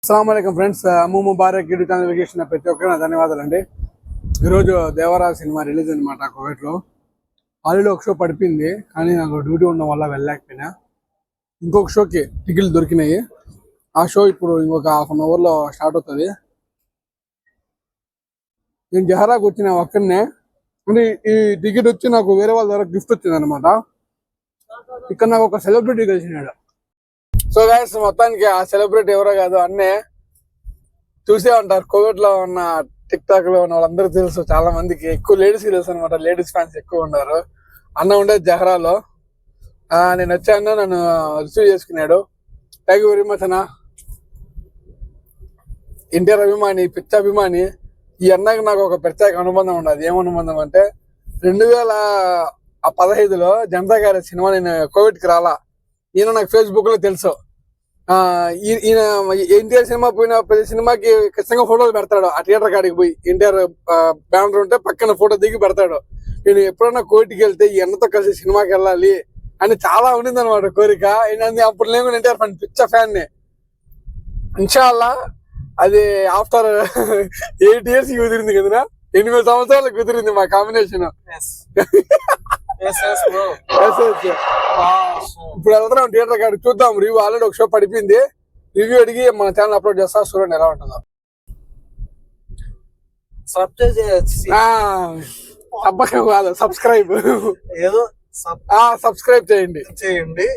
అస్సలాముఅలైకుం friends, అమ్ము Mubarak YouTube channel వీక్షిస్తున్న ప్రతి ఒక్కరికి ధన్యవాదాలండి. ఈరోజు దేవరా సినిమా రిలీజ్ అనమాట. కోవిడ్లో ఆల్రెడీ ఒక షో పడిపోయింది, కానీ నాకు డ్యూటీ ఉండడం వల్ల వెళ్ళలేకపోయినా. ఇంకొక షోకి టికెట్లు దొరికినాయి. ఆ షో ఇప్పుడు ఇంకొక ½ అవర్లో స్టార్ట్ అవుతుంది. నేను జహరాకు వచ్చిన ఒక్కడనే, అంటే ఈ టికెట్ వచ్చి నాకు వేరే వాళ్ళ ద్వారా గిఫ్ట్ వచ్చింది అనమాట. ఇక్కడ నాకు ఒక సెలబ్రిటీ కలిసినాడు. సో గైస్, మొత్తానికి ఆ సెలబ్రిటీ ఎవరో కాదు, అన్నే. చూసే ఉంటారు, కోవిడ్ లో ఉన్న టిక్ టాక్ లో ఉన్న వాళ్ళందరూ తెలుసు. చాలా మందికి ఎక్కువ లేడీస్ కి తెలుసు అనమాట. లేడీస్ ఫ్యాన్స్ ఎక్కువ ఉన్నారు. అన్న ఉండేది జహరాలో. నేను వచ్చాను, నన్ను రిసీవ్ చేసుకున్నాడు. థ్యాంక్ యూ వెరీ మచ్ అన్న. ఎన్టీఆర్ అభిమాని, పిచ్చ అభిమాని. ఈ అన్నకి నాకు ఒక ప్రత్యేక అనుబంధం ఉండదు. ఏమనుబంధం అంటే 2015లో జనతా గ్యారేజ్ సినిమా, నేను కోవిడ్కి రాలా. ఈయన నాకు ఫేస్బుక్ లో తెలుసు. ఈయన ఎన్టీఆర్ సినిమా పోయిన ప్రతి సినిమాకి ఖచ్చితంగా ఫోటోలు పెడతాడు. ఆ థియేటర్ కాడికి పోయి ఎన్టీఆర్ బ్యానర్ ఉంటే పక్కన ఫోటో దిగి పెడతాడు. నేను ఎప్పుడన్నా కోవిడ్కి వెళ్తే ఈ అన్నతో కలిసి సినిమాకి వెళ్ళాలి అని చాలా ఉండింది అనమాట కోరిక. అప్పుడు నేను ఎన్టీఆర్ ఫ్యాన్, పిచ్చ ఫ్యాన్ ని. ఇన్షాల్లా అది ఆఫ్టర్ 8 years కుదిరింది కదనా. 8 సంవత్సరాలకు కుదిరింది మా కాంబినేషన్. ఇప్పుడు వెళ్తున్నాం థియేటర్ కాడికి, చూద్దాం. రివ్యూ ఆల్రెడీ ఒక షో పడిపోయింది. రివ్యూ అడిగి మన ఛానల్ అప్లోడ్ చేస్తా, చూడండి ఎలా ఉంటుందో. తప్పక కాదు, సబ్స్క్రైబ్ ఏదో సబ్స్క్రైబ్ చేయండి.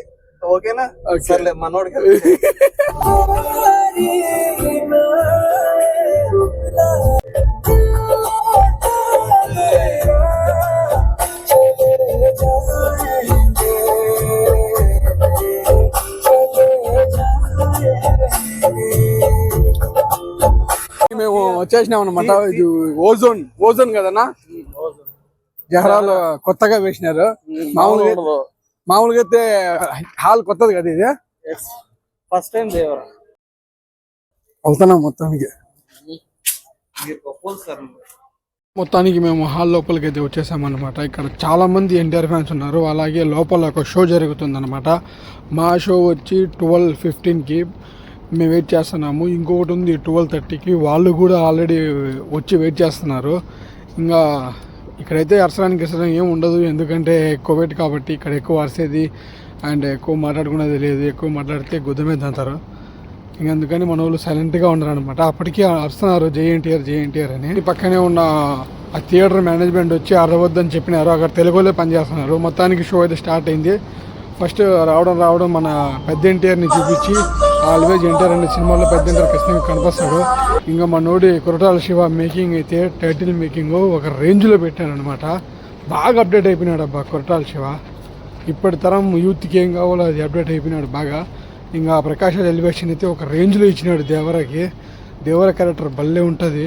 ఓకేనా? సర్లే, మనోడికి మేము వచ్చేసినాం అనమాట. ఇది ఓజోన్ కదన్నా. జహరాలో కొత్తగా వేసినారు. మామూలుగా అయితే హాల్ కొత్తది కదా ఇది. ఫస్ట్ టైం దేవరా వెళ్తున్నాం. మొత్తానికి మేము హాల్ లోపలికి అయితే వచ్చేసామన్నమాట. ఇక్కడ చాలా మంది ఎన్టీఆర్ ఫ్యాన్స్ ఉన్నారు. అలాగే లోపల ఒక షో జరుగుతుంది అనమాట. మా షో వచ్చి 12:15కి మేము వెయిట్ చేస్తున్నాము. ఇంకొకటి ఉంది 12:30కి. వాళ్ళు కూడా ఆల్రెడీ వచ్చి వెయిట్ చేస్తున్నారు. ఇంకా ఇక్కడైతే అరసడానికి ఏం ఉండదు, ఎందుకంటే కోవిడ్ కాబట్టి ఇక్కడ ఎక్కువ అరిసేది అండ్ ఎక్కువ మాట్లాడుకునేది లేదు. ఎక్కువ మాట్లాడితే గుద్దమేది అంటారు. ఇంక అందుకని మన వాళ్ళు సైలెంట్గా ఉన్నారు అనమాట. అప్పటికీ అరుస్తున్నారు జై ఎన్టీఆర్ అని. పక్కనే ఉన్న ఆ థియేటర్ మేనేజ్మెంట్ వచ్చి అరవద్దని చెప్పినారు. అక్కడ తెలుగులో పనిచేస్తున్నారు. మొత్తానికి షో అయితే స్టార్ట్ అయింది. ఫస్ట్ రావడం మన పెద్ద ఎన్టీఆర్ని చూపించి, ఆల్వేజ్ ఎన్టీఆర్ అనే సినిమాలో పెద్ద ఎన్టీఆర్ ఖచ్చితంగా కనిపిస్తాడు. ఇంకా మనోడి కొరటాల శివ మేకింగ్ అయితే టైటిల్ మేకింగ్ ఒక రేంజ్లో పెట్టాను అనమాట. బాగా అప్డేట్ అయిపోయినాడు అబ్బా కొరటాల శివ. ఇప్పటి తరం యూత్కి ఏం కావాలో అది అప్డేట్ అయిపోయినాడు బాగా. ఇంకా ప్రకాష్ ఎలివేషన్ అయితే ఒక రేంజ్లో ఇచ్చినాడు దేవరాకి. దేవర క్యారెక్టర్ భలే ఉంటుంది.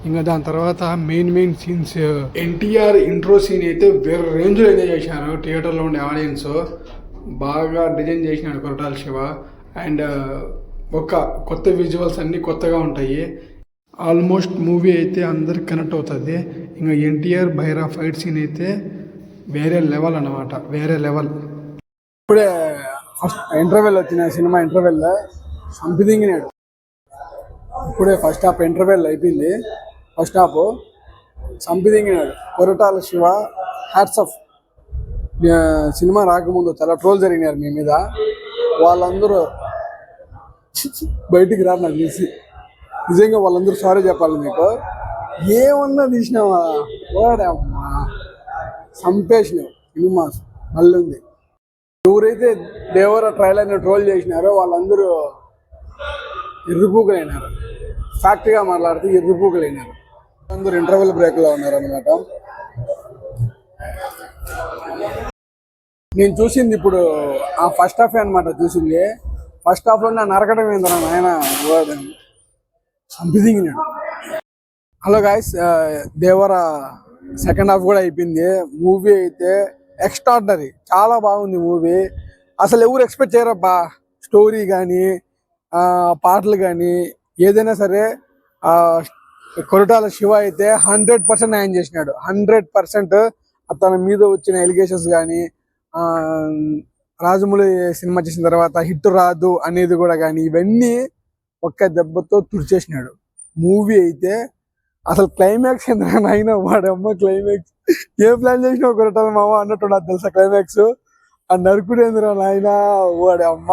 ఇంకా దాని తర్వాత main scenes, NTR intro scene అయితే వేరే రేంజ్లో ఎంజాయ్ చేశారు థియేటర్లో ఉండే ఆడియన్స్. బాగా డిజైన్ చేసినాడు కొరటాల శివ. అండ్ ఒక కొత్త విజువల్స్ అన్నీ కొత్తగా ఉంటాయి. ఆల్మోస్ట్ మూవీ అయితే అందరికి కనెక్ట్ అవుతుంది. ఇంకా ఎన్టీఆర్ భైరా ఫైట్ సీన్ అయితే వేరే లెవెల్ అన్నమాట, వేరే లెవెల్. ఇప్పుడే ఫస్ట్ ఇంటర్వెల్ వచ్చిన సినిమా ఇంటర్వెల్లో సంపిదింగినాడు. ఇప్పుడే ఫస్ట్ హాఫ్ ఇంటర్వెల్ అయిపోయింది. ఫస్ట్ హాఫ్ సంపిదింగినాడు Koratala Siva. Hats off. Cinema రాకముందు చాలా ట్రోల్ జరిగినారు మీ మీద. వాళ్ళందరూ బయటికి రారు నాకు తెలిసి. నిజంగా వాళ్ళందరూ సారీ చెప్పాలి మీకు. ఏమన్నా తీసినావా వాడమ్మా, చంపేసినావు. సినిమా మళ్ళీ ఉంది. ఎవరైతే దేవర ట్రైలర్ని ట్రోల్ చేసినారో వాళ్ళందరూ ఎర్రిపూకలైనారు. ఫ్యాక్ట్గా మాట్లాడితే ఎర్రిపూకలైనారు. అందరూ ఇంటర్వెల్ బ్రేక్లో ఉన్నారు అనమాట. నేను చూసింది ఇప్పుడు ఆ ఫస్ట్ హాఫ్ అనమాట చూసింది. ఫస్ట్ హాఫ్లో నా నరకడం ఏందన్నా నాయన సంపిదింగినాడు. హలో గాయస్, దేవర సెకండ్ హాఫ్ కూడా అయిపోయింది. మూవీ అయితే ఎక్స్ట్రాడినరీ, చాలా బాగుంది మూవీ. అసలు ఎవరు ఎక్స్పెక్ట్ చేయరబ్బా. స్టోరీ కానీ పాటలు కానీ ఏదైనా సరే కొరటాల శివ అయితే 100% న్యాయం చేసినాడు. 100%. తన మీద వచ్చిన ఎలిగేషన్స్ కానీ, రాజమౌళి సినిమా చేసిన తర్వాత హిట్ రాదు అనేది కూడా కానీ, ఇవన్నీ ఒక్క దెబ్బతో తుడిచేసినాడు. మూవీ అయితే అసలు క్లైమాక్స్ ఎందుకు నాయన వాడమ్మ క్లైమాక్స్ ఏం ప్లాన్ చేసినావు కొరటాల మామ అన్నట్టు నాకు తెలుసా క్లైమాక్స్. ఆ నరుకుడు ఎందురా నాయన వాడి అమ్మ.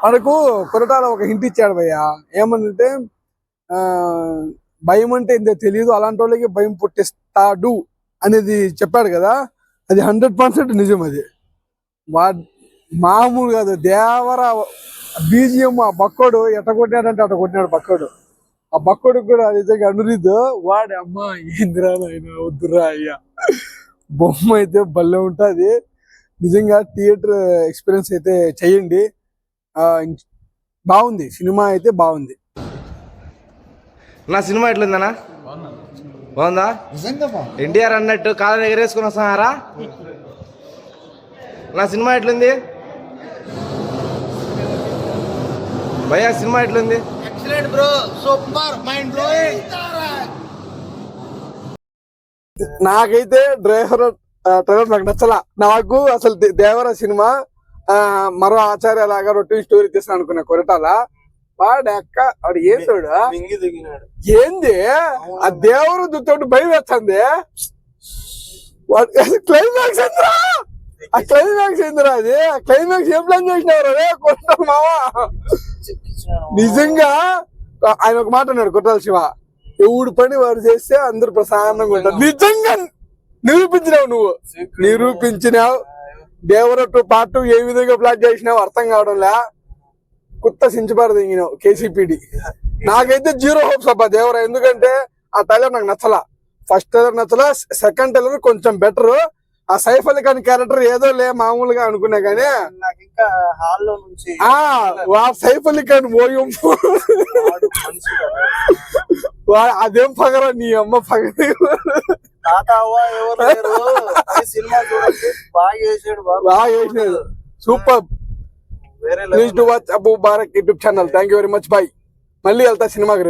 మనకు కొరటాల ఒక హింట్ ఇచ్చాడు భయ్య, ఏమనంటే భయం అంటే ఏందో తెలియదు, అలాంటి వాళ్ళకి భయం పుట్టిస్తాడు అనేది చెప్పాడు కదా. అది 100% నిజం. అది మామూలు కాదు. దేవర బీజిఎం ఆ బక్కోడు ఎట్ట కొట్టినాడంటే అట్ట కొట్టినాడు బక్కోడు. ఆ బక్కోడికి కూడా నిజంగా అనురీద్ వాడి అమ్మ ఏందిరా నాయన వద్దురా అయ్యా. బొమ్మ అయితే భలే ఉంటుంది నిజంగా. థియేటర్ ఎక్స్పీరియన్స్ అయితే చెయ్యండి, బాగుంది సినిమా అయితే బాగుంది. నా సినిమా ఎట్లుందనా? బాగుందా? ఎన్టీఆర్ అన్నట్టు కాళ్ళ ఎగరేసుకుని వస్తున్నారా? నా సినిమా ఎట్లుంది భయ్యా? సినిమా ఎట్లుంది? Excellent bro, super, mind blowing. నాకైతే ట్రైలర్ నాకు నచ్చలా. నాకు అసలు దేవర సినిమా మరో ఆచార్య లాగా రొటీన్ స్టోరీ తీస్తాను అనుకున్నా కొరటాల. వాడు ఏంటోడు మింగి దిగినాడు. ఏంది ఆ దేవరు దుత్తోడు భయం వేస్తుంది. క్లైమాక్స్ ఏందిరా? ఆ క్లైమాక్స్ ఏందిరా? అది ఆ క్లైమాక్స్ ఏం ప్లాన్ చేసినారు అదే కొట్టాలి మావా. నిజంగా ఆయన ఒక మాట అన్నాడు కొట్టాలి శివ, ఎవడు పని వాడు చేస్తే అందరు ప్రశాంతంగా ఉంటారు. నిజంగా నిరూపించినావు నువ్వు, నిరూపించినావు. దేవరట్టు పార్ట్ 2 ఏ విధంగా ప్లాన్ చేసినావు అర్థం కావడంలే. కొత్త సించుబారు దిగినావు కేసీపీడి. నాకైతే 0 హోప్స్ అబ్బా దేవర. ఎందుకంటే ఆ ట్రైలర్ నాకు నచ్చలా. ఫస్ట్ ట్రైలర్ నచ్చలా, సెకండ్ ట్రైలర్ కొంచెం బెటర్. ఆ సైఫ్ అలీ ఖాన్ క్యారెక్టర్ ఏదో లే మామూలుగా అనుకున్నా కానీ నాకు ఇంకా హాల్లో నుంచి సైఫ్ అలీ ఖాన్ ఓయం అదేం పగరా నీ అమ్మ పగ. తాత అవ్వ ఎవరు లేరు. ఈ సినిమా చూడండి, బాగా చేసాడు, బాగా చేసినాడు, సూపర్. వేరే please do watch Abu Barak YouTube channel. Thank you very much. Bye. మళ్ళీ వెళ్తా సినిమాకి రేపు.